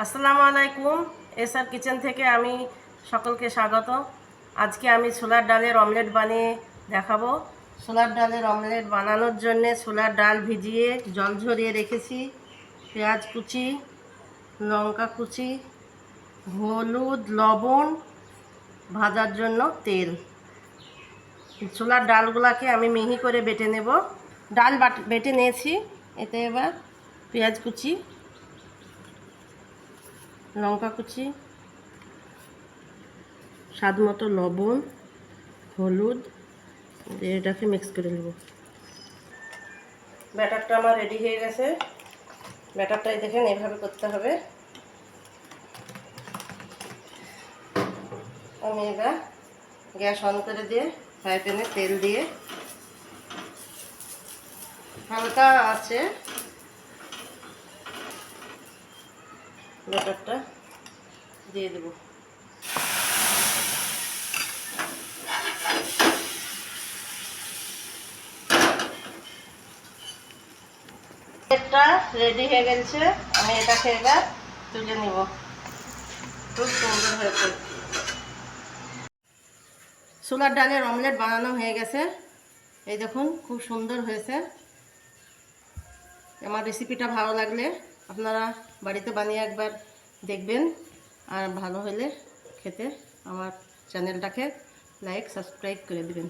আসসালামু আলাইকুম। SR kitchen থেকে আমি সকলকে স্বাগত। আজকে আমি ছোলার ডালের অমলেট বানিয়ে দেখাবো। ছোলার ডালের অমলেট বানানোর জন্যে ছোলার ডাল ভিজিয়ে জল ঝরিয়ে রেখেছি, পেঁয়াজ কুচি, লঙ্কা কুচি, হলুদ, লবণ, ভাজার জন্য তেল। ছোলার ডালগুলোকে আমি মিহি করে বেটে নেব। ডাল বেটে নিয়েছি। এতে এবার পেঁয়াজ কুচি, লঙ্কা কুচি, স্বাদ মতো লবণ, হলুদ দিয়ে এটাকে মিক্স করে নেব। ব্যাটারটা আমার রেডি হয়ে গেছে। ব্যাটারটাই দেখেন এইভাবে করতে হবে। আমি এবার গ্যাস অন করে দিয়ে ফ্রাই প্যানে তেল দিয়ে হালকা আছে ব্যাটারটা দিয়ে দেব। এটা রেডি হয়ে গেছে। আমি এটাকে এবার তুলে নিব। খুব সুন্দর হয়েছে। ছোলার ডালের অমলেট বানানো হয়ে গেছে। এই দেখুন খুব সুন্দর হয়েছে। আমার রেসিপিটা ভালো লাগলে আপনারা বাড়িতে বানিয়ে একবার দেখবেন, আর ভালো হলে খেতে আমার চ্যানেলটাকে লাইক সাবস্ক্রাইব করে দেবেন।